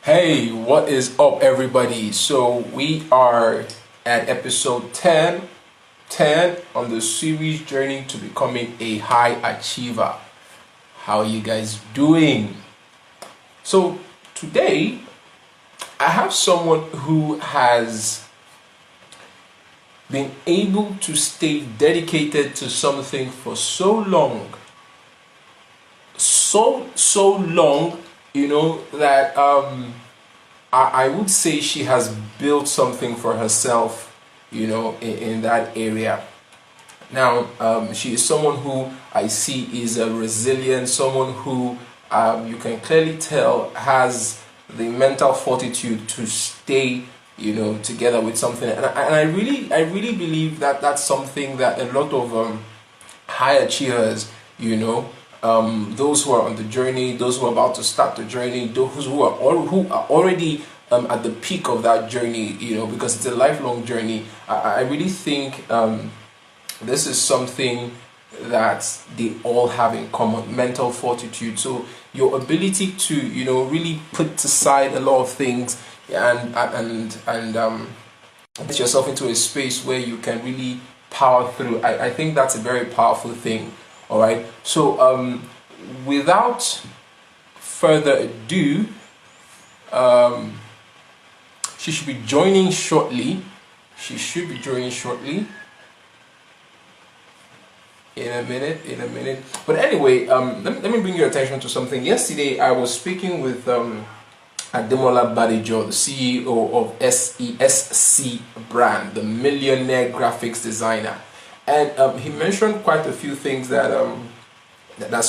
Hey, what is up, everybody? So we are at episode 10 on the series Journey to Becoming a High Achiever. How are you guys doing? So today I have someone who has been able to stay dedicated to something for so long, so long, that I would say she has built something for herself, in that area. Now, she is someone who I see is a resilient, someone who you can clearly tell has the mental fortitude to stay, together with something. And I really believe that that's something that a lot of high achievers, those who are on the journey, those who are about to start the journey, those who are already at the peak of that journey, because it's a lifelong journey. I really think this is something that they all have in common: mental fortitude. So your ability to, really put aside a lot of things and get yourself into a space where you can really power through. I think that's a very powerful thing. All right. So without further ado, she should be joining shortly. In a minute. But anyway, let me bring your attention to something. Yesterday, I was speaking with Ademola Badejo, the CEO of SESC brand, the millionaire graphics designer, and he mentioned quite a few things that that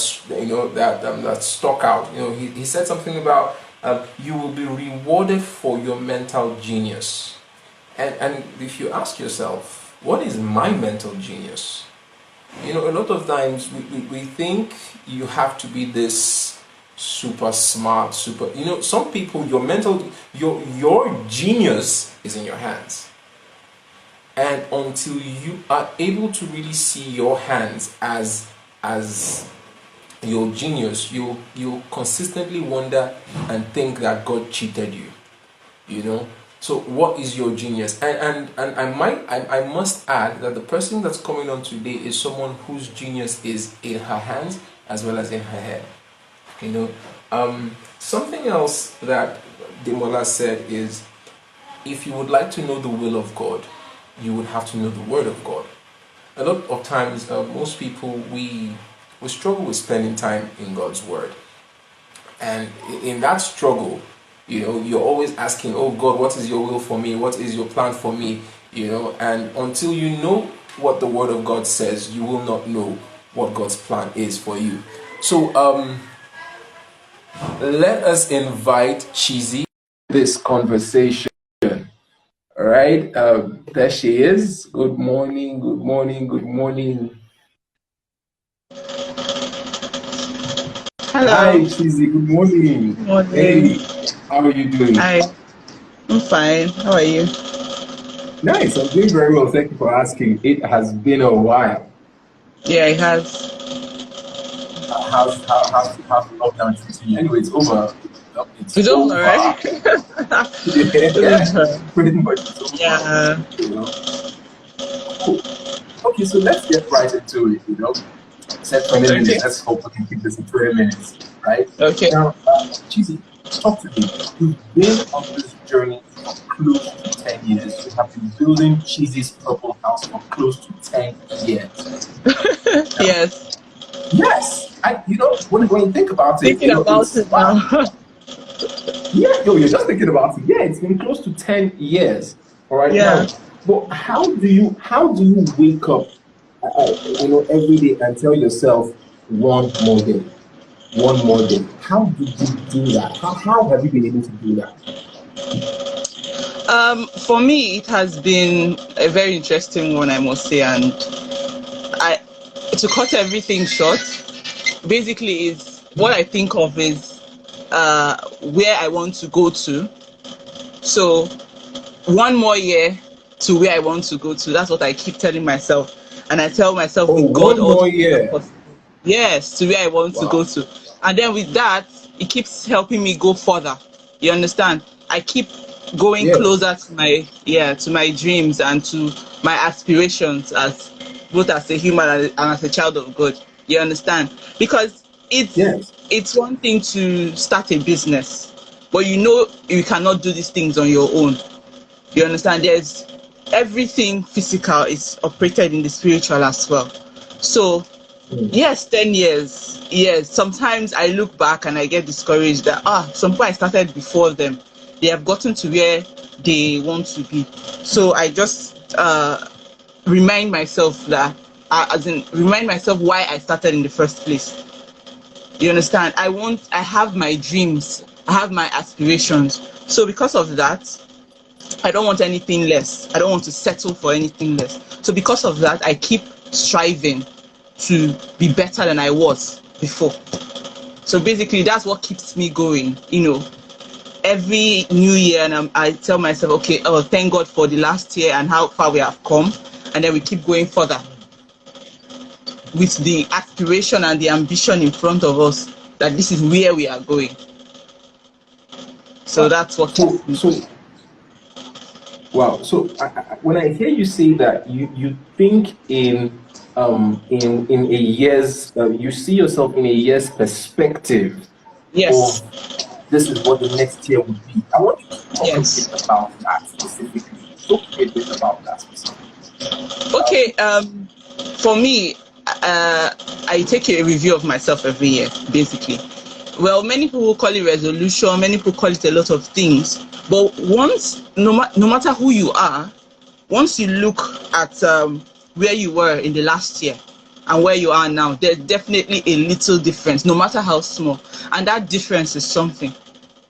stuck out. He said something about you will be rewarded for your mental genius, and if you ask yourself, what is my mental genius? A lot of times we think you have to be this super smart, some people, your genius is in your hands. And until you are able to really see your hands as your genius, you'll consistently wonder and think that God cheated you. So what is your genius? And I must add that the person that's coming on today is someone whose genius is in her hands as well as in her head. Something else that Demola said is, if you would like to know the will of God, you would have to know the word of God. A lot of times, most people, we struggle with spending time in God's word. And in that struggle, you're always asking, oh God, what is your will for me? What is your plan for me? And until you know what the word of God says, you will not know what God's plan is for you. So let us invite Chizzy to this conversation. All right, there she is. Good morning. Hello. Hi, Chizzy. Good morning. Good morning. Hey, how are you doing? Hi. I'm fine. How are you? Nice. I'm doing very well. Thank you for asking. It has been a while. Yeah, it has. How's lockdown treating you? Anyway, it's over. It's It's over, over. right? Yeah, pretty much it's over. Yeah. Cool. Okay, so let's get right into it. Said 20 Okay. minutes. Let's hope we can keep this in 20 minutes, right? Okay. Now, Chizzy, talk to me. You've been on this journey for close to 10 years. You have been building Chizzy's Purple House for close to 10 years. Yes. Yes. When you think about it, Thinking about it's it wow. now. Yeah, you're just thinking about it. Yeah, it's been close to 10 years. All right. Yeah. Now, but how do you wake up, every day and tell yourself one more day? One more day. How did you do that? How have you been able to do that? For me, it has been a very interesting one, I must say, and I to cut everything short, basically is what I think of is where I want to go to. So one more year to where I want to go to. That's what I keep telling myself. And I tell myself with God One all more the things are year. possible. Yes, to where I want to go Wow. to. And then with that, it keeps helping me go further. You understand? I keep going Yes. closer to my dreams and to my aspirations as both as a human and as a child of God. You understand? Because Yes. it's one thing to start a business, but you know you cannot do these things on your own. You understand? There's everything physical is operated in the spiritual as well. So Mm. yes, 10 years. Yes, sometimes I look back and I get discouraged that some people I started before them, they have gotten to where they want to be. So I just remind myself that, as in remind myself why I started in the first place. You understand? I have my dreams, I have my aspirations. So because of that, I don't want anything less. I don't want to settle for anything less. So because of that, I keep striving to be better than I was before. So basically, that's what keeps me going. Every new year, and I tell myself, okay, oh, thank God for the last year and how far we have come, and then we keep going further with the aspiration and the ambition in front of us that this is where we are going. So Wow. that's what So, keeps me. so wow. So when I hear you say that, you think in a year's, you see yourself in a year's perspective Yes, of this is what the next year would be. I want you to talk a bit yes. about that specifically. Talk to me a bit about that specifically. Okay, for me, I take a review of myself every year, basically. Well, many people call it resolution, many people call it a lot of things. But no matter who you are, once you look at where you were in the last year and where you are now, there's definitely a little difference, no matter how small. And that difference is something.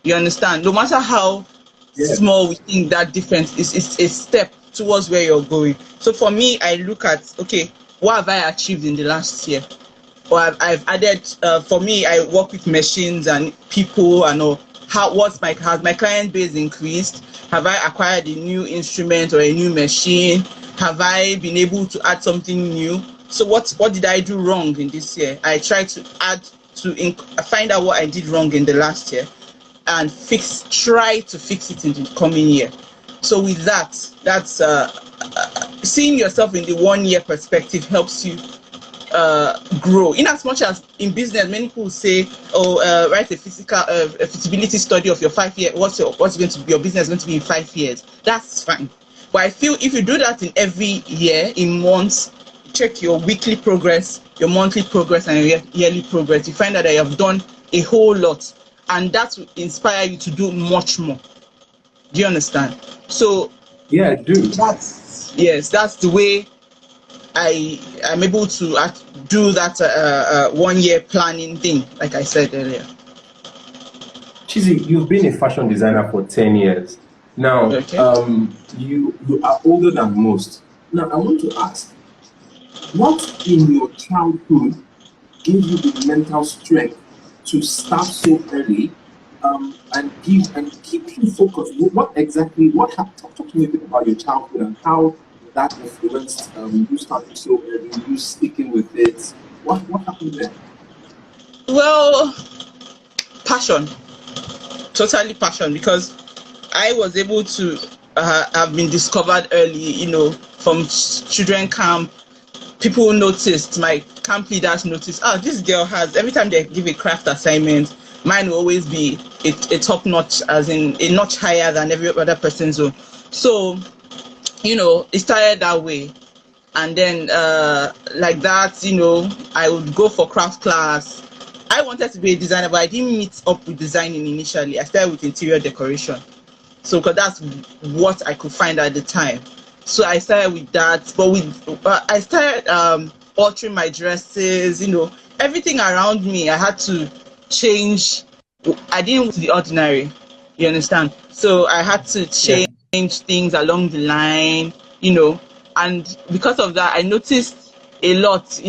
You understand? No matter how Yeah. small we think that difference is, it's a step towards where you're going. So for me, I look at, okay, what have I achieved in the last year? Or I've added, for me, I work with machines and people and all. Has my client base increased? Have I acquired a new instrument or a new machine? Have I been able to add something new? So what did I do wrong in this year? I try to find out what I did wrong in the last year and try to fix it in the coming year. So with that's seeing yourself in the 1 year perspective helps you grow. In as much as in business, many people say, "Oh, write a feasibility study of your 5 year. What's going to be your business going to be in 5 years?" That's fine, but I feel if you do that in every year, in months, check your weekly progress, your monthly progress, and your yearly progress, you find out that you have done a whole lot, and that will inspire you to do much more. Do you understand? So Yeah, I do. that's the way I'm able to do that 1 year planning thing, like I said earlier. Chizzy, you've been a fashion designer for 10 years. Now, Okay. you are older than most. Now, I want to ask, what in your childhood gave you the mental strength to start so early, and keep you focused? What exactly, talk to me a bit about your childhood and how that influenced you starting so early, you sticking with it. What happened there? Well, passion, totally passion, because I was able to have been discovered early, from children camp. People noticed, my camp leaders noticed, oh, this girl has, every time they give a craft assignment, mine will always be a top notch, as in a notch higher than every other person's own. So, it started that way. And then, like that, I would go for craft class. I wanted to be a designer, but I didn't meet up with designing initially. I started with interior decoration. So, because that's what I could find at the time. So I started with that, but I started altering my dresses. Everything around me. I had to change. I didn't want to the ordinary. You understand? So I had to Yeah. change things along the line. You know, and because of that, I noticed a lot.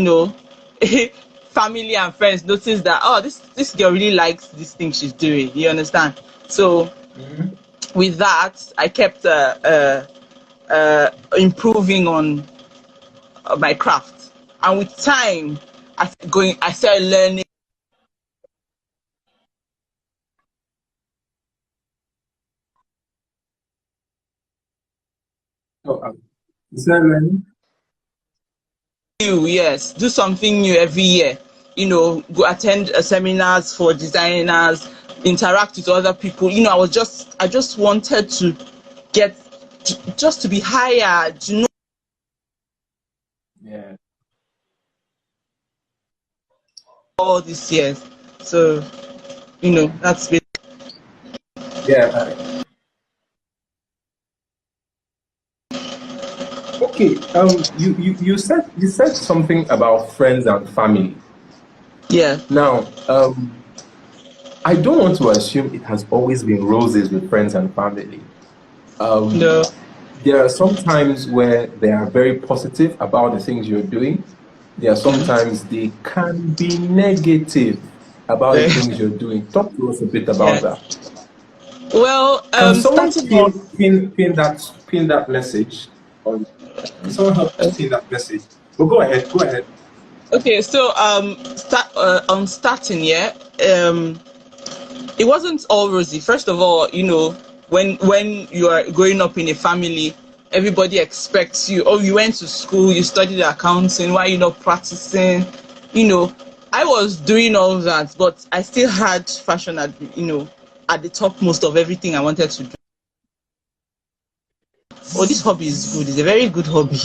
Family and friends noticed that, oh, this girl really likes this thing she's doing. You understand? So Mhm. with that, I kept improving on my craft, and with time, I started learning Seven. New, yes, do something new every year. Go attend seminars for designers, interact with other people. I just wanted to get, just to be hired, Yeah. all these years. So, that's it. Yeah. Okay. You said something about friends and family. Yeah. Now, I don't want to assume it has always been roses with friends and family. Um, No. there are some times where they are very positive about the things you're doing. There are Mm. sometimes they can be negative about the Very- things you're doing. Talk to us a bit about yeah. that. Well, Can someone starting off. pin that message? Or can someone help us pin that message? But go ahead, go ahead. Okay, so on starting, yeah. It wasn't all rosy. First of all, when you are growing up in a family, everybody expects you. Oh, you went to school, you studied accounting. Why are you not practicing? You know, I was doing all that, but I still had fashion at the topmost of everything I wanted to do. Oh, this hobby is good. It's a very good hobby.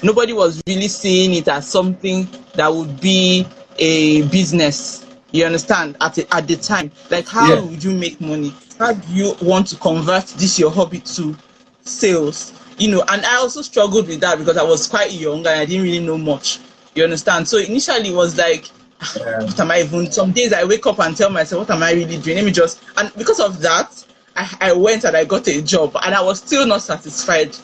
Nobody was really seeing it as something that would be a business. You understand? At the time, like, how Yeah. would you make money? How do you want to convert this your hobby to sales? And I also struggled with that because I was quite young and I didn't really know much. You understand? So initially it was like, Yeah. what am I even? Some days I wake up and tell myself, what am I really doing? Let me just, and because of that, I went and I got a job and I was still not satisfied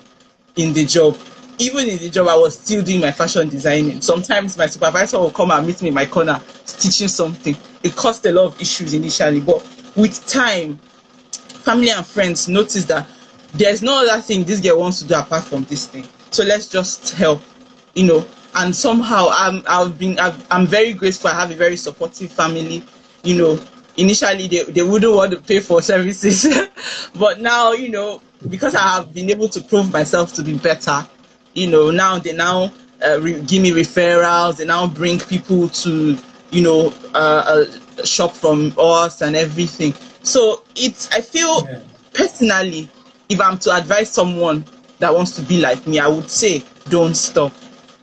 in the job. Even in the job, I was still doing my fashion designing. Sometimes my supervisor will come and meet me in my corner teaching something. It caused a lot of issues initially, but with time, family and friends noticed that there's no other thing this girl wants to do apart from this thing. So let's just help, you know. And somehow I'm very grateful. I have a very supportive family. You know, initially they wouldn't want to pay for services, but now because I have been able to prove myself to be better. Now they now give me referrals. They now bring people to shop from us and everything. So I feel Yeah. personally, if I'm to advise someone that wants to be like me, I would say don't stop.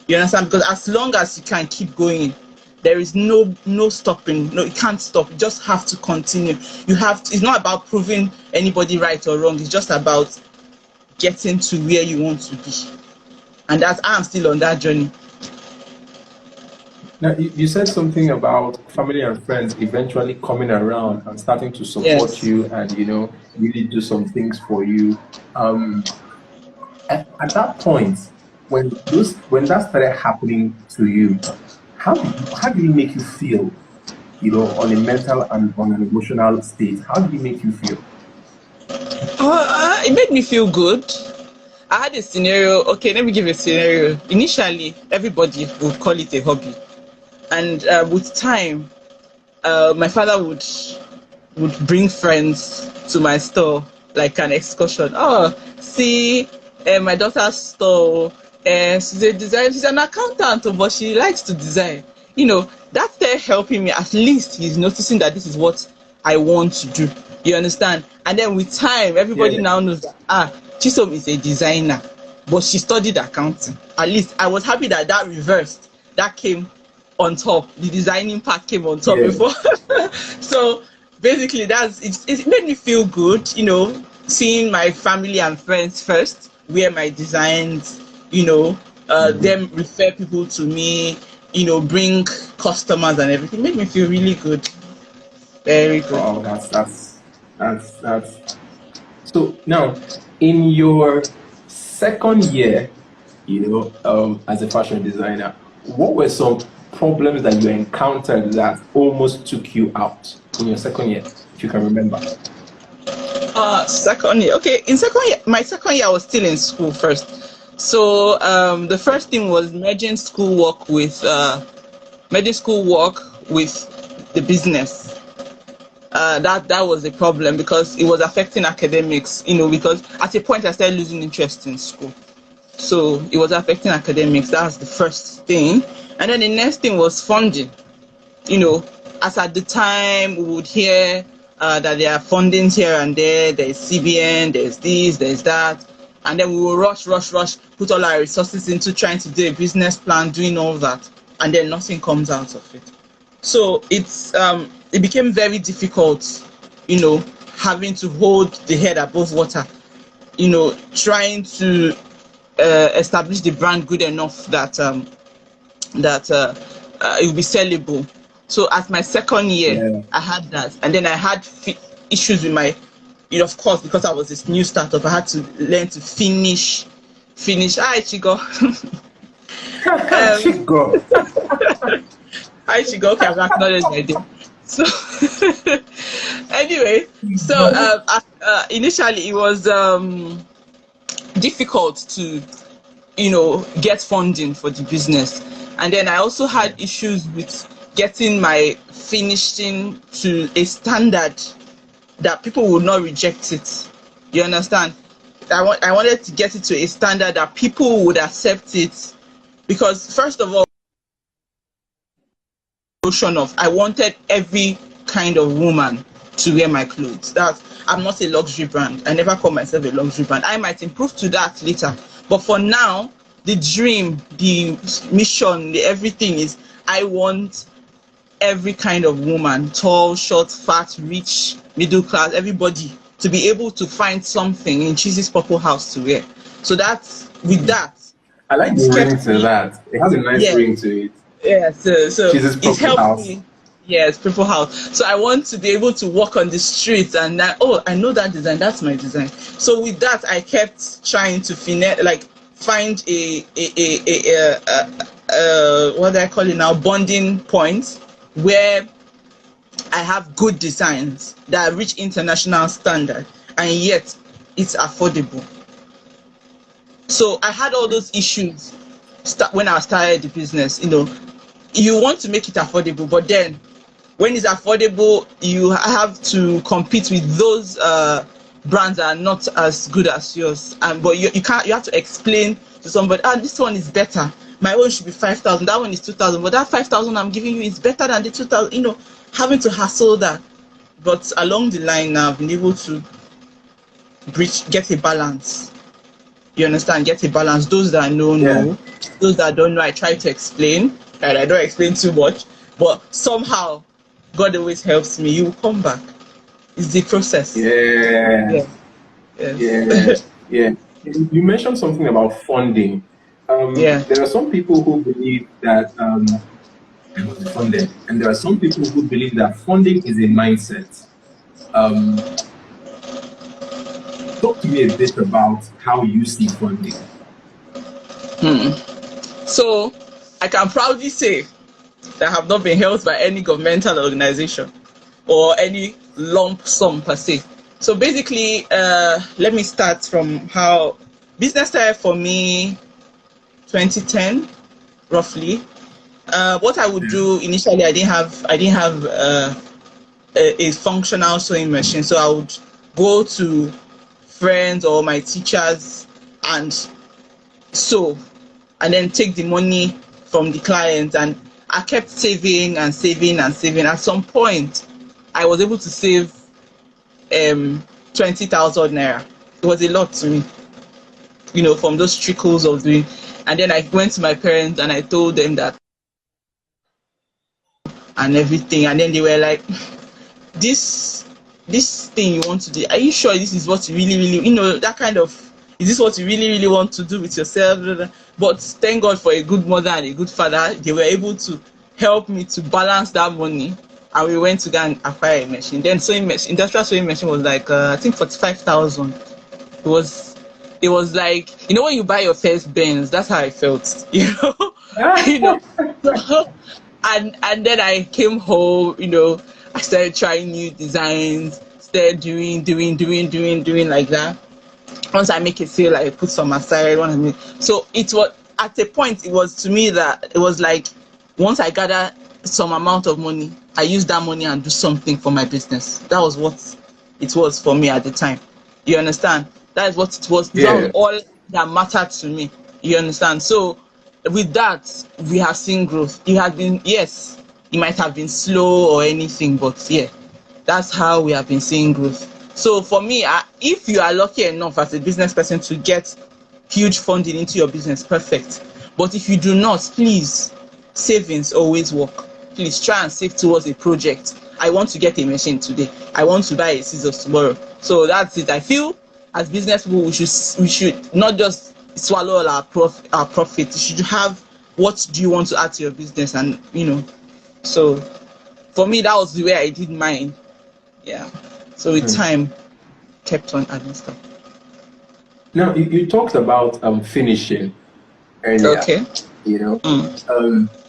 You understand? Because as long as you can keep going, there is no stopping. No, you can't stop. You just have to continue. You have to, it's not about proving anybody right or wrong. It's just about getting to where you want to be. And that's I'm still on that journey. Now, you said something about family and friends eventually coming around and starting to support Yes. you and, really do some things for you. Um, at that point, when that started happening to you, how did it make you feel, on a mental and on an emotional state? How did it make you feel? It made me feel good. I had a scenario. Okay, let me give a scenario. Initially, everybody would call it a hobby, and with time, my father would bring friends to my store like an excursion. Oh, see, my daughter's store. She's an accountant, but she likes to design. That's there helping me. At least he's noticing that this is what I want to do. You understand? And then with time, everybody Yeah. now knows that Chisom is a designer, but she studied accounting. At least I was happy that that reversed. That came on top. The designing part came on top Yeah. before. So basically, it made me feel good. Seeing my family and friends first wear my designs. Mhm. Them refer people to me. Bring customers and everything. Made me feel really good. Very good. Oh, that's so now in your second year, as a fashion designer, what were some problems that you encountered that almost took you out in your second year, if you can remember? Second year. Okay, in second year, my second year, I was still in school first. So the first thing was merging school work with the business. That was a problem because it was affecting academics. Because at a point I started losing interest in school. So it was affecting academics. That's the first thing. And then the next thing was funding. You know, as at the time we would hear that there are fundings here and there, there's CBN, there's this, there's that. And then we will rush, put all our resources into trying to do a business plan, doing all that. And then nothing comes out of it. So it became very difficult, you know, having to hold the head above water, you know, trying to establish the brand good enough that it will be sellable. So as my second year, I had that, and then I had issues with my, you know, of course, because I was this new startup, I had to learn to finish. Hi, Chigo. Chigo. Hi, Chigo. Okay, I've acknowledged my day. So anyway, so initially it was difficult to, you know, get funding for the business, and then I also had issues with getting my finishing to a standard that people would not reject it. You understand? I wanted to get it to a standard that people would accept it, because first of all, notion of I wanted every kind of woman to wear my clothes. That I'm not a luxury brand. I never call myself a luxury brand. I might improve to that later, but for now, the dream, the mission, the everything is I want every kind of woman, tall, short, fat, rich, middle class, everybody to be able to find something in Cheesy's Purple House to wear. So that's with that. I like the ring to that. It has a nice ring to it. Yeah, so Cheesy's it Purple helped House. me. Yes, Purple House. So I want to be able to walk on the streets and that, oh, I know that design, that's my design. So with that, I kept trying to find what do I call it now, bonding points where I have good designs that reach international standard and yet it's affordable. So I had all those issues when I started the business. You know, you want to make it affordable, but then when it's affordable, you have to compete with those brands that are not as good as yours. But you can't. You have to explain to somebody, this one is better. My own should be 5,000. That one is 2,000. But that 5,000 I'm giving you is better than the 2,000. You know, having to hassle that. But along the line now, I've been able to get a balance. You understand? Get a balance. Those that know, know. Those that don't know, I try to explain. And I don't explain too much. But somehow, God always helps me. You will come back. It's the process. Yeah. You mentioned something about funding. There are some people who believe that funded, and there are some people who believe that funding is a mindset. Talk to me a bit about how you see funding. So I can proudly say that I have not been helped by any governmental organization or any lump sum per se. So basically, let me start from how business started for me 2010, roughly. What I would do initially, I didn't have a functional sewing machine, so I would go to friends or my teachers and sew, and then take the money from the clients. And I kept saving and saving and saving. At some point, I was able to save 20,000 naira. It was a lot to me, you know, from those trickles of doing. And then I went to my parents and I told them that and everything. And then they were like, this thing you want to do, are you sure this is what you really, you know, that kind of, is this what you really want to do with yourself? But thank God for a good mother and a good father. They were able to help me to balance that money. And we went to go and acquire a machine. Then industrial sewing machine was like, I think 45,000. It was like, you know, when you buy your first Benz, that's how I felt, you know. You know. And then I came home, you know, I started trying new designs, started doing like that. Once I make a sale, I put some aside. So it was, at a point, it was to me that it was like, once I gather some amount of money, I use that money and do something for my business. That was what it was for me at the time. You understand? That is what it was. Yeah. That was all that mattered to me. You understand? So with that, we have seen growth. It has been, yes, it might have been slow or anything, but yeah, that's how we have been seeing growth. So for me, if you are lucky enough as a business person to get huge funding into your business, perfect. But if you do not, please, savings always work. Please try and save towards a project. I want to get a machine today. I want to buy a scissors tomorrow. So that's it. I feel as business people, we should not just swallow all our profit. You should have, what do you want to add to your business, and So for me, that was the way I did mine. Yeah. So with time, kept on adding stuff. Now you talked about finishing earlier. Okay.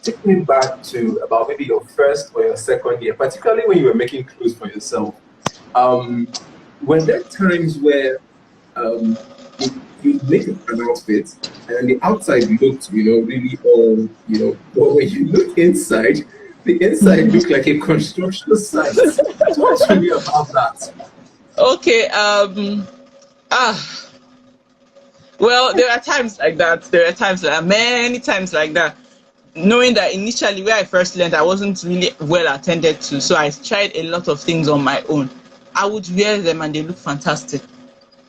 Take me back to about maybe your first or your second year, particularly when you were making clothes for yourself. Were there times where you make an outfit and the outside looked, really all, but when you look inside, the inside looked like a construction site? Talk to me about that. Okay. Well, there are times like that. There are times many times like that. Knowing that initially where I first learned, I wasn't really well attended to, so I tried a lot of things on my own. I would wear them and they look fantastic,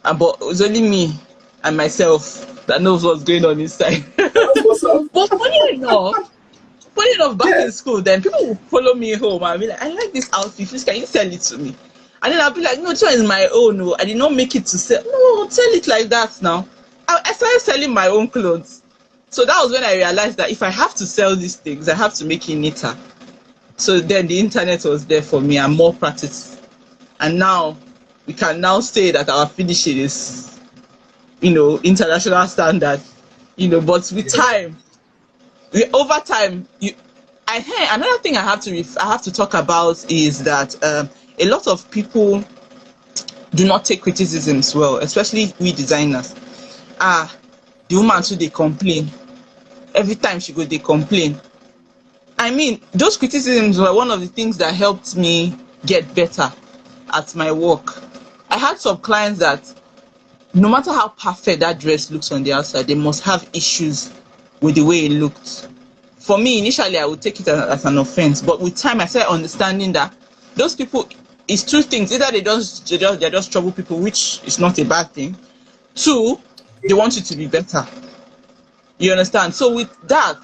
but it was only me and myself that knows what's going on inside. But funny enough, back in school, then people would follow me home and be like, "I like this outfit. Please, can you sell it to me?" And then I'll be like, "No, this one is my own. No, I did not make it to sell. No, sell it like that now." I started selling my own clothes. So that was when I realized that if I have to sell these things, I have to make it neater. So then the internet was there for me and more practice. And now we can now say that our finishing is, international standard. But with time, over time, another thing I have to talk about is that a lot of people do not take criticisms well, especially we designers. The woman too, they complain. Every time she go, they complain. I mean, those criticisms were one of the things that helped me get better at my work. I had some clients that no matter how perfect that dress looks on the outside, they must have issues with the way it looked. For me, initially, I would take it as an offense, but with time, I started understanding that those people, it's two things. Either they're just trouble people, which is not a bad thing. Two, they want you to be better. You understand? So with that,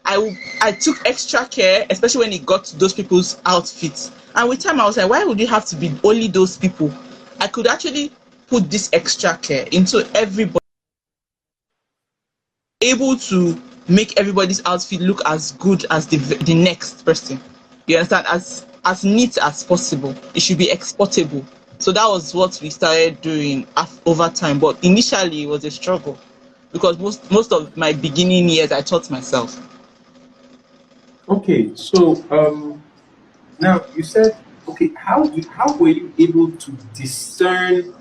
I took extra care, especially when it got to those people's outfits. And with time, I was like, why would you have to be only those people? I could actually put this extra care into everybody, able to make everybody's outfit look as good as the next person. You understand? As neat as possible. It should be exportable. So that was what we started doing over time. But initially, it was a struggle because most of my beginning years, I taught myself. Okay, so now you said, okay, how were you able to discern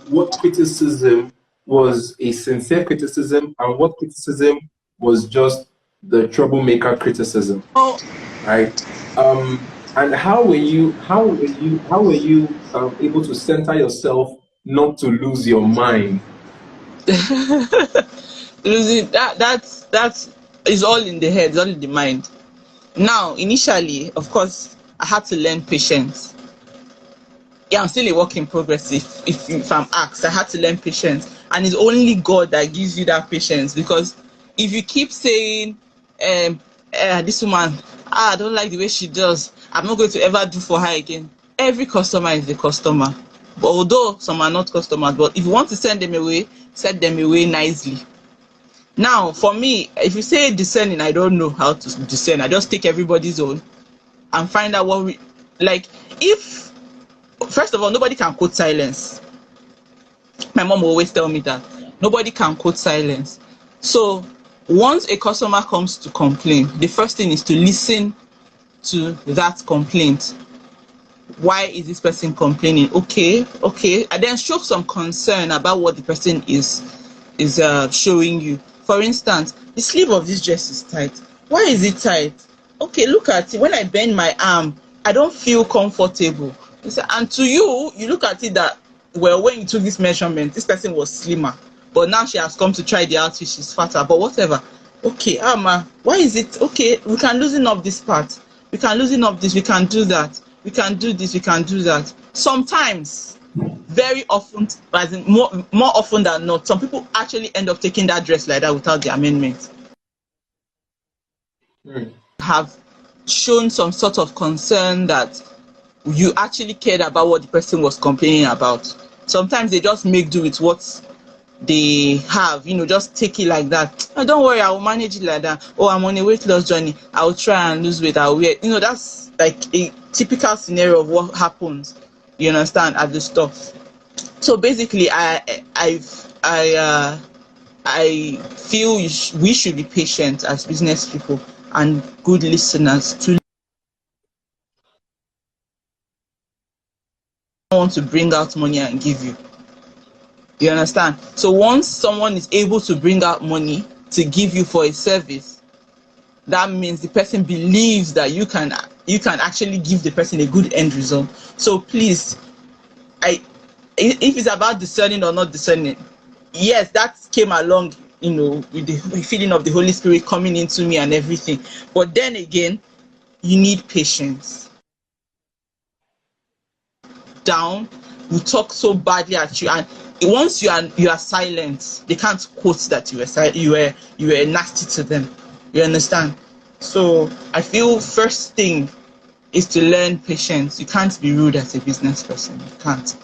what criticism was a sincere criticism and what criticism was just the troublemaker criticism? Oh, right. And how were you able to center yourself not to lose your mind? Losing that is all in the head, it's all in the mind. Now, initially, of course, I had to learn patience. Yeah, I'm still a work in progress. If I'm asked, I had to learn patience, and it's only God that gives you that patience. Because if you keep saying, "This woman, I don't like the way she does. I'm not going to ever do for her again." Every customer is a customer. But although some are not customers, but if you want to send them away nicely. Now, for me, if you say discerning, I don't know how to discern. I just take everybody's own and find out what if, first of all, nobody can quote silence. My mom will always tell me that. Nobody can quote silence. So once a customer comes to complain, the first thing is to listen to that complaint. Why is this person complaining? Okay, and then show some concern about what the person is showing you. For instance, the sleeve of this dress is tight. Why is it tight? Okay, look at it. When I bend my arm, I don't feel comfortable. And to you look at it that, well, when you took this measurement, this person was slimmer. but now she has come to try the outfit, she's fatter, but whatever. Okay, Ama, why is it okay? We can loosen up this part, we can loosen up this, we can do that, we can do this, we can do that. Sometimes, very often, as in more often than not, some people actually end up taking that dress like that without the amendment. Have shown some sort of concern that you actually cared about what the person was complaining about. Sometimes they just make do with what they have, just take it like that. Oh, don't worry, I will manage it like that. Oh, I'm on a weight loss journey, I will try and lose weight, I'll wear. That's like a typical scenario of what happens, you understand, at the store. So basically, I feel we should be patient as business people and good listeners to want to bring out money and give you. You understand? So once someone is able to bring out money to give you for a service, that means the person believes that you can actually give the person a good end result. So please, if it's about discerning or not discerning, yes, that came along, with the feeling of the Holy Spirit coming into me and everything. But then again, you need patience. Down, we talk so badly at you, and once you are silent, they can't quote that you were nasty to them. You understand? So I feel first thing is to learn patience. You can't be rude as a business person. You can't.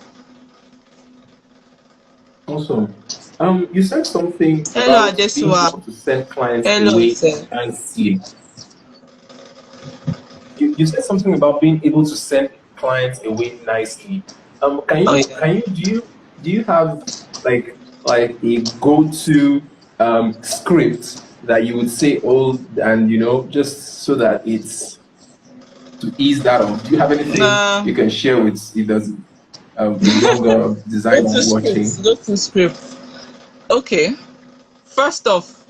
Awesome. You said something Hello, about being Adesua. able to send clients Hello, away sir. nicely. You said something about being able to send clients away nicely. Do you have like a go-to script that you would say and just so that it's to ease that off? Do you have anything you can share with the younger designers watching? Go to script. Okay. First off,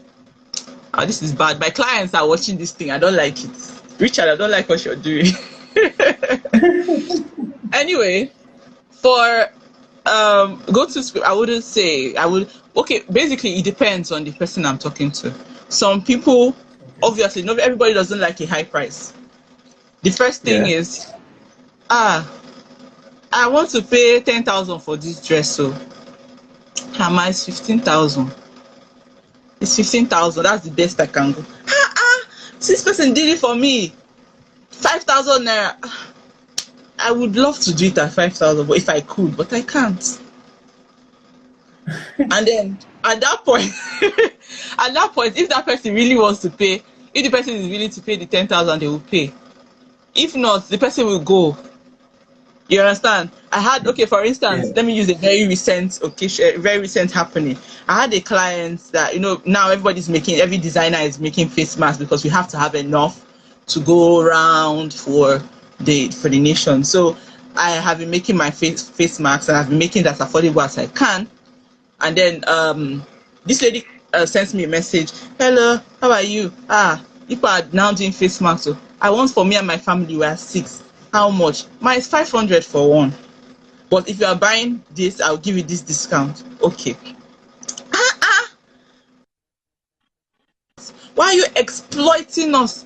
this is bad. My clients are watching this thing. I don't like it. Richard, I don't like what you're doing. Anyway, for go to script, I wouldn't say I would. Okay, basically it depends on the person I'm talking to. Some people, obviously, not everybody doesn't like a high price. The first thing is, I want to pay 10,000 for this dress, so how much? 15,000. It's 15,000. That's the best I can go. This person did it for me. 5,000 naira. I would love to do it at 5,000, but if I could, but I can't. And then at that point, if that person really wants to pay, if the person is willing to pay the 10,000, they will pay. If not, the person will go. You understand? For instance, let me use a very recent occasion, very recent happening. I had a client that, now every designer is making face masks because we have to have enough to go around for the nation. So I have been making my face masks, and I've been making it as affordable as I can. And then this lady sends me a message. Hello, how are you? People are now doing face masks. So I want for me and my family, we are 6. How much? Mine is 500 for one. But if you are buying this, I'll give you this discount. Okay. Why are you exploiting us?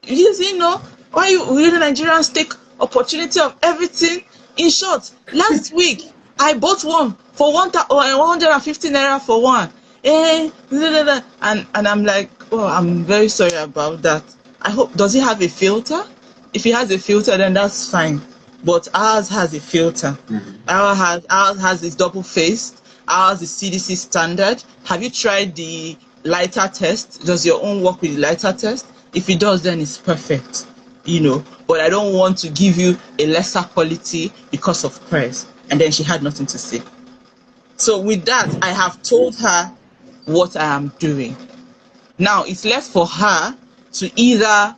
Why you the Nigerians take opportunity of everything? In short, last week I bought one for 150 naira for one. And I'm like, oh, I'm very sorry about that. I hope, does it have a filter? If it has a filter, then that's fine. But ours has a filter. Ours has this double-faced. Ours is CDC standard. Have you tried the lighter test? Does your own work with the lighter test? If it does, then it's perfect. But I don't want to give you a lesser quality because of price. And then she had nothing to say. So with that, I have told her what I am doing. Now it's left for her to either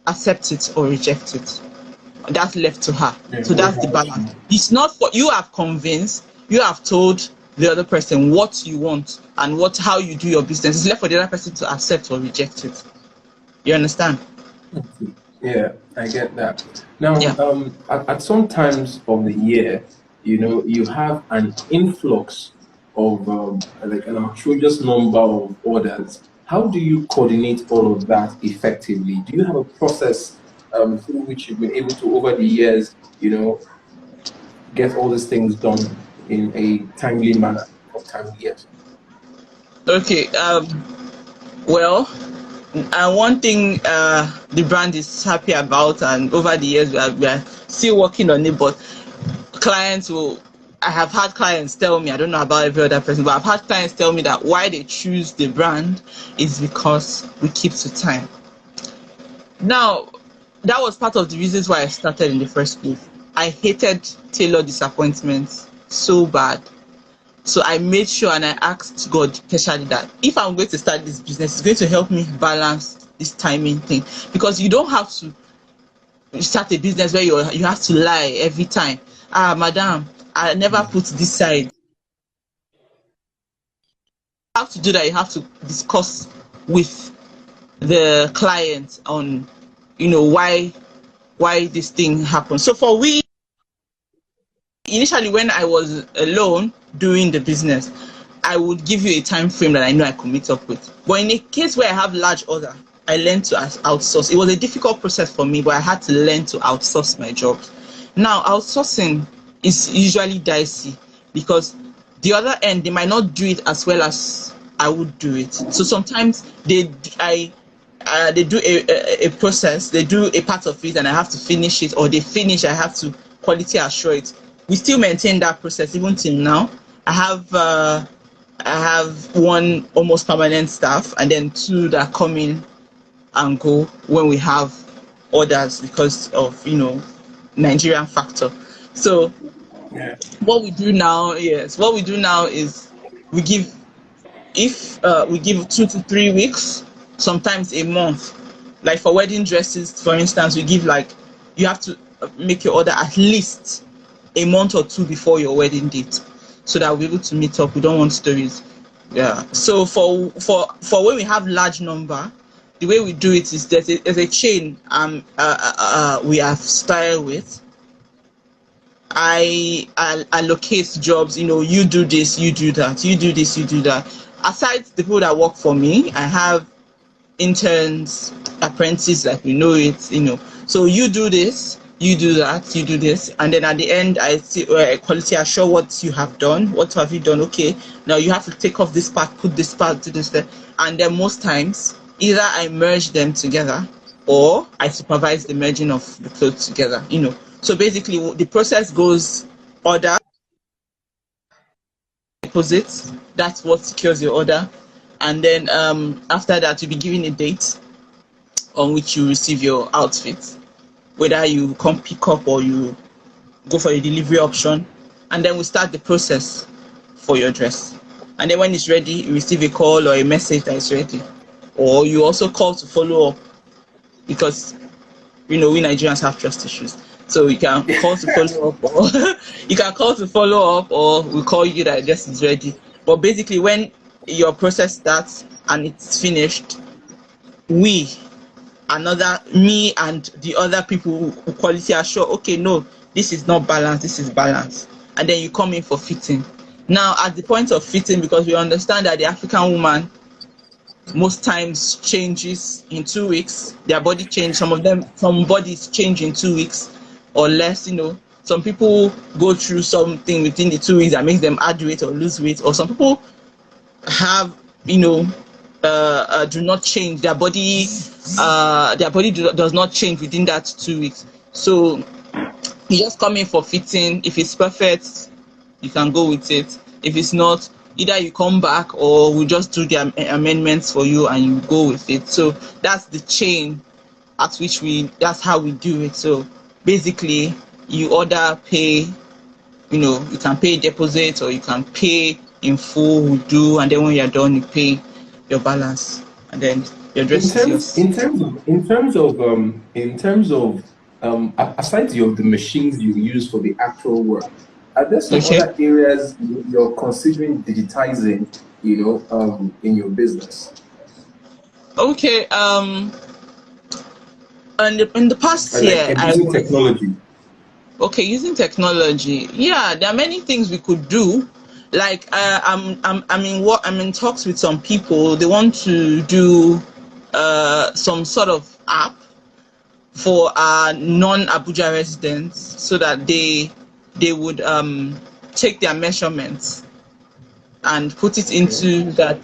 accept it or reject it. That's left to her. So that's the balance. It's not for you. Have convinced, you have told the other person what you want and how you do your business. It's left for the other person to accept or reject it. You understand? Yeah, I get that. Now, at some times of the year, you have an influx of like an outrageous number of orders. How do you coordinate all of that effectively? Do you have a process through which you've been able to, over the years, get all these things done in a timely manner or timely yet? Okay. Well, one thing the brand is happy about, and over the years we are still working on it, but clients will. I have had clients tell me, I don't know about every other person, but I've had clients tell me that why they choose the brand is because we keep to time. Now, that was part of the reasons why I started in the first place. I hated tailor disappointments so bad. So I made sure and I asked God especially that if I'm going to start this business, it's going to help me balance this timing thing. Because you don't have to start a business where you have to lie every time. Madam, I never put this side. You have to do that. You have to discuss with the client on, why this thing happened. So for we, initially when I was alone doing the business, I would give you a time frame that I know I could meet up with. But in a case where I have large order, I learned to outsource. It was a difficult process for me, but I had to learn to outsource my jobs. Now, outsourcing is usually dicey because the other end, they might not do it as well as I would do it. So sometimes they do a process, they do a part of it, and I have to finish it, or they finish, I have to quality assure it. We still maintain that process even till now. I have one almost permanent staff, and then two that come in and go when we have orders because of Nigerian factor. So Yeah. what we do now, is we give we give 2 to 3 weeks, sometimes a month. Like for wedding dresses, for instance, we give like you have to make your order at least a month or two before your wedding date, so that we'll be able to meet up. We don't want stories. Yeah. So for when we have large number, the way we do it is there's a chain we have started with. I allocate jobs, you do this, you do that, you do this, you do that. Aside the people that work for me, I have interns, apprentices, like we know it, So you do this, you do that, you do this, and then at the end, I see quality assure what you have done. What have you done? Okay, now you have to take off this part, put this part, do this there, and then most times either I merge them together or I supervise the merging of the clothes together. So basically, the process goes order, deposit. That's what secures your order, and then after that, you'll be given a date on which you receive your outfit, whether you come pick up or you go for a delivery option, and then we start the process for your dress. And then when it's ready, you receive a call or a message that it's ready, or you also call to follow up because we Nigerians have trust issues. So you can call to follow up, or we call you that dress is ready. But basically, when your process starts and it's finished, me and the other people who quality assure, okay, no, this is not balanced, this is balanced. And then you come in for fitting. Now, at the point of fitting, because we understand that the African woman most times changes in 2 weeks, their body change, some bodies change in 2 weeks or less. Some people go through something within the 2 weeks that makes them add weight or lose weight, or some people have do not change their body. Does not change within that 2 weeks. So you just come in for fitting. If it's perfect, you can go with it. If it's not, either you come back or we just do the amendments for you and you go with it. So that's the chain at which that's how we do it. So basically, you order, pay, you can pay deposit or you can pay in full, we do, and then when you're done, you pay your balance, and then your dress is yours. In terms of aside of the machines you use for the actual work, are there some other areas you're considering digitizing, in your business? Okay. And in the past year, using technology. Okay, using technology. Yeah, there are many things we could do. Like I'm in talks with some people. They want to do some sort of app for our non-Abuja residents, so that they would take their measurements and put it Okay. into that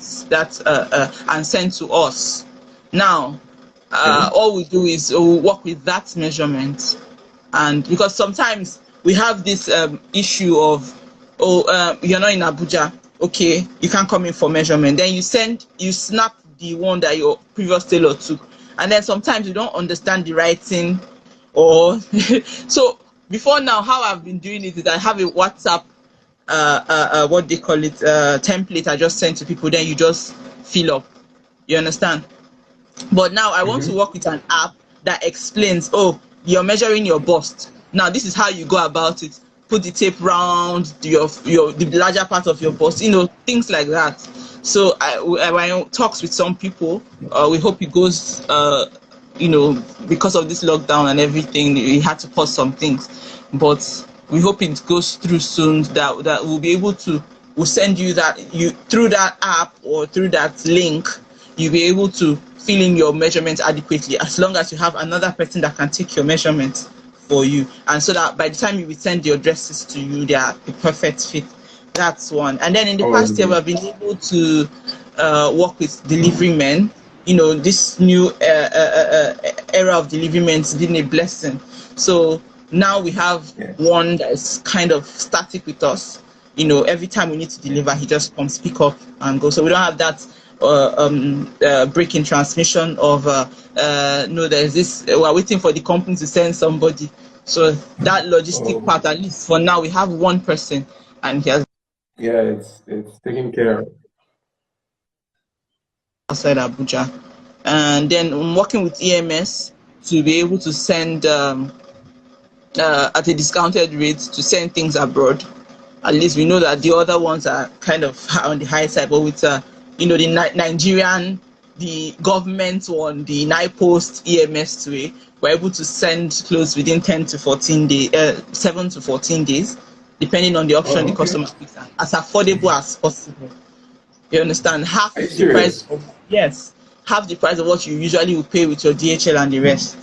and send to us. Now, Okay. all we do is we work with that measurement, and because sometimes we have this issue of, oh, you're not in Abuja, okay, you can't come in for measurement. Then you snap the one that your previous tailor took, and then sometimes you don't understand the writing, or so before now, how I've been doing it is I have a WhatsApp what they call it, template I just send to people, then you just fill up. You understand? But now I want to Mm-hmm. work with an app that explains, oh, you're measuring your bust. Now this is how you go about it. Put the tape round your the larger part of your bust, things like that. So I talks with some people. We hope it goes. Because of this lockdown and everything, we had to pause some things, but we hope it goes through soon. That we'll be able to. We'll send you that you through that app or through that link. You'll be able to fill in your measurements adequately, as long as you have another person that can take your measurements for you, and so that by the time you send your dresses to you, they are a perfect fit. That's one. And then in the past year, Oh, we've been able to work with delivery men. This new era of delivery men has been a blessing. So now we have yeah. one that is kind of static with us. Every time we need to deliver, he just comes, pick up, and go. So we don't have that break in transmission of no, there's this, we're waiting for the company to send somebody. So that logistic Oh, part, at least for now, we have one person, and he has yeah. It's taken care of. outside Abuja. And then I'm working with EMS to be able to send at a discounted rate, to send things abroad. At least we know that the other ones are kind of on the high side, but with the Nigerian, the government one, the NIPOST EMS way, we're able to send clothes within 10 to 14 days, 7 to 14 days, depending on the option Oh, the okay. customer picks, as affordable as possible. You understand? Are you Half the price serious? of, yes, half the price of what you usually would pay with your DHL and the rest.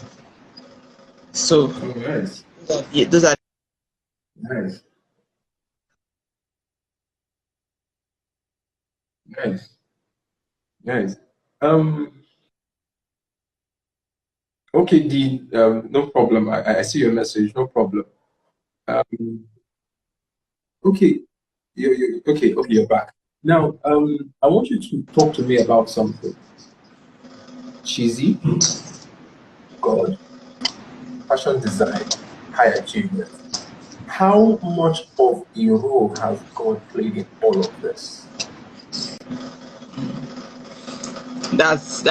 So Oh, nice. yeah, those are Nice. Nice. Nice. Um. Okay. No problem. I see your message. No problem. Um. Okay. Okay. You're back now. I want you to talk to me about something. Cheesy, God, fashion design, high achievement. How much of a role has God played in all of this? that's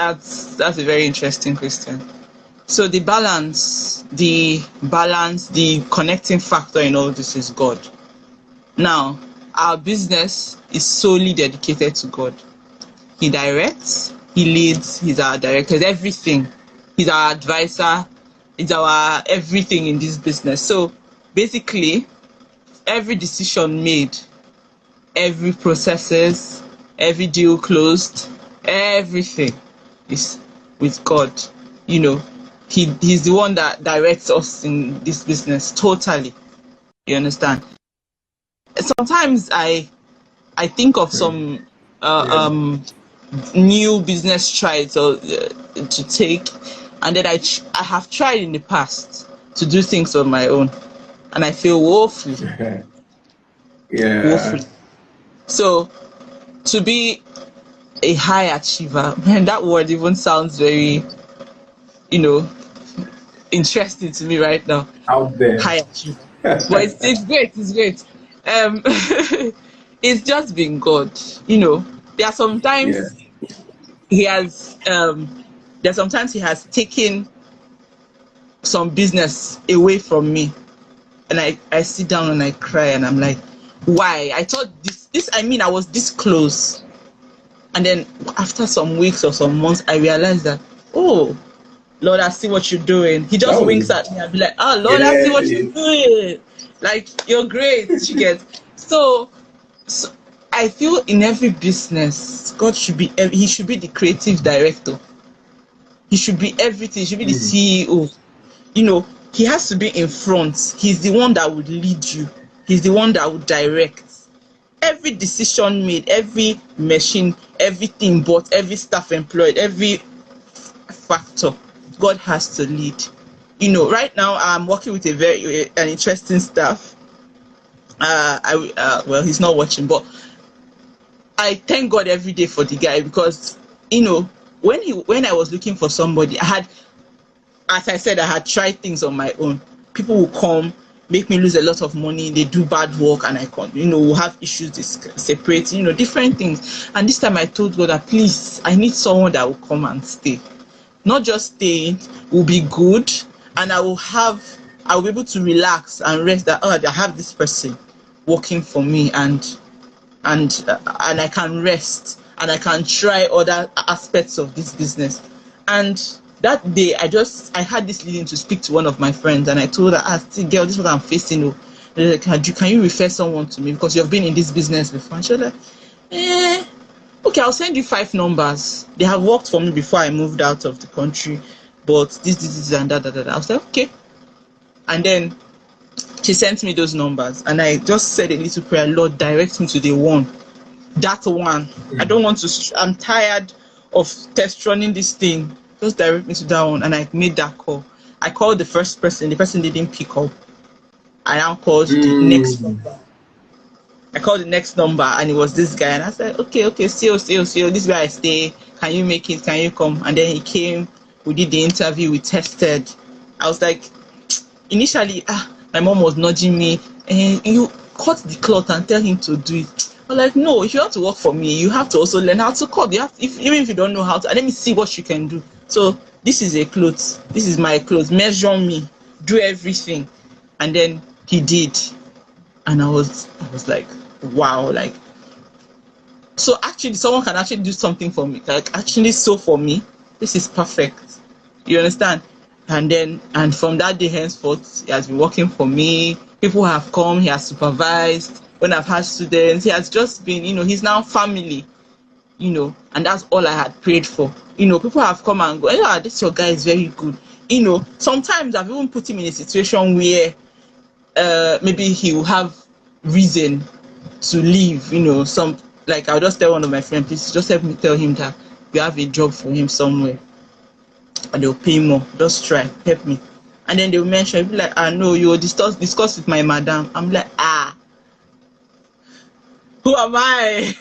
a very interesting question. So the connecting factor in all this is God. Now, our business is solely dedicated to God. He directs, he leads, he's our director, he's everything. He's our advisor, he's our everything in this business. So basically, every decision made, every processes, every deal closed, everything is with God. You know, he's the one that directs us in this business totally. You understand? Sometimes I think of Hmm. some Yeah. new business tries to take, and then I have tried in the past to do things on my own, and I feel woefully, Yeah. woefully. So to be a high achiever, man, that word even sounds very, you know, interesting to me right now. Out there. High achiever, but it's great. It's great. Um, it's just been God. There are Yeah. sometimes he has he has taken some business away from me, and I sit down and I cry, and I'm like, why? I thought I was this close. And then after some weeks or some months, I realized that, oh, Lord, I see what you're doing. He That just winks was at me and be like, oh, Lord, I see what you're yeah. doing. Like, you're great. You get. So I feel in every business, God should be, he should be the creative director. He should be everything. He should be the CEO. You know, he has to be in front. He's the one that would lead you. He's the one that would direct. Every decision made, every machine, everything bought, every staff employed, every factor, God has to lead. You know, right now I'm working with an interesting staff. Well, he's not watching, but I thank God every day for the guy, because you know, when I was looking for somebody, as I said, I had tried things on my own. People will come, make me lose a lot of money. They do bad work, and I can't, you know, we'll have issues, separate, you know, different things. And this time I told God that please, I need someone that will come and stay. Not just staying, will be good, and I will be able to relax and rest, that I have this person working for me, and I can rest, and I can try other aspects of this business. And that day I had this leading to speak to one of my friends, and I told her, see girl, this is what I'm facing. Like, can you refer someone to me, because you've been in this business before? And she was like, okay, I'll send you 5 numbers. They have worked for me before I moved out of the country, but this and that. I was like, okay. And then she sent me those numbers, and I just said a little prayer, Lord, direct me to the one. That one. I don't want to, I'm tired of test running this thing. Just direct me to that one. And I made that call. I called the first person. The person didn't pick up. I now called the next number. I called the next number, and it was this guy. And I said, okay, see you. This is where I stay. Can you make it? Can you come? And then he came. We did the interview. We tested. I was like, initially, my mom was nudging me, and you cut the cloth and tell him to do it. I'm like, no, if you want to work for me, you have to also learn how to cut. Even if you don't know how to, let me see what you can do. So this is a clothes. This is my clothes. Measure me. Do everything. And then he did. And I was like, wow, like, so actually someone can actually do something for me, like actually sew for me. This is perfect. You understand? And from that day henceforth, he has been working for me. People have come, he has supervised. When I've had students, he has just been, you know, he's now family, you know, and that's all I had prayed for. You know, people have come and go, yeah, this your guy is very good. You know, sometimes I've even put him in a situation where maybe he will have reason to leave, you know, like I'll just tell one of my friends, please just help me tell him that we have a job for him somewhere and they'll pay more. Just try, help me. And then they'll mention, be like, no, you will discuss with my madam. I'm like, who am I?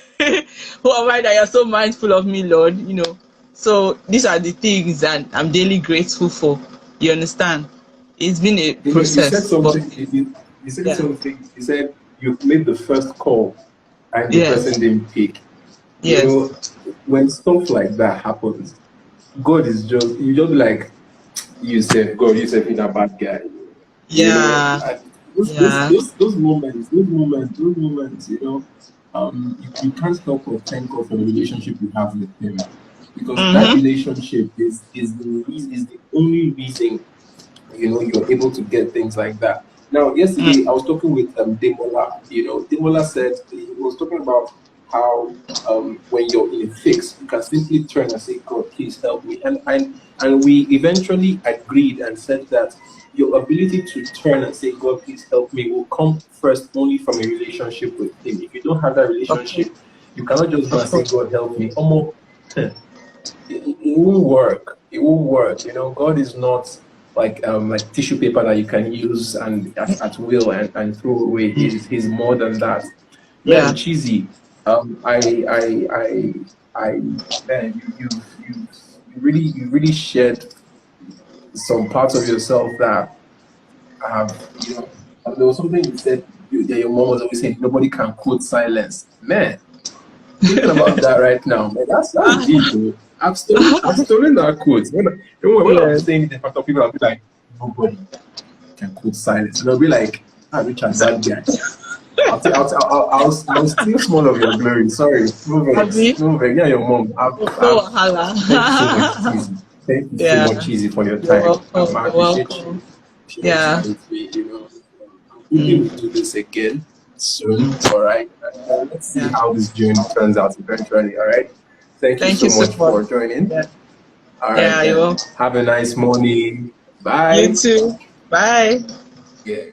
Who am I that you're so mindful of me, Lord? You know. So these are the things that I'm daily grateful for. You understand? It's been a process. You said something. You said something. You said you made the first call and the person didn't pick. Yes. You know, when stuff like that happens, God is just, you just like, you said, God, you said being a bad guy. Yeah. You know, those moments, you know, you can't help but thank God for the relationship you have with him, because that relationship is the only reason, you know, you're able to get things like that. Now, yesterday I was talking with Demola. You know, Demola said, he was talking about how when you're in a fix, you can simply turn and say, God, please help me. And we eventually agreed and said that your ability to turn and say, God, please help me, will come first only from a relationship with him. If you don't have that relationship, you cannot just go and say, God, help me. Almost, it won't work. It won't work. You know, God is not like tissue paper that you can use and at will and throw away. He's more than that. Man, Cheesy, man, you really shared some parts of yourself that you know, there was something you said that your mom was always saying, nobody can quote silence. Man, thinking about that right now, man, that's deep, bro. I've stolen that quote. When I'm saying it in front of people, I'll be like, nobody can quote silence. And I'll be like, Richard, that guy. I'll steal small of your glory. Sorry. Move it. Yeah, your mom. Thank you so much, Cheesy, for your time. I appreciate you. Yeah. With me, you know. We will do this again. soon. All right. Let's see Yeah. how this journey turns out eventually. All right. Thank you Thank so you so much much. for joining. Yeah. All right, Yeah, you then. will. Have a nice morning. You Bye. too. Bye. Yeah.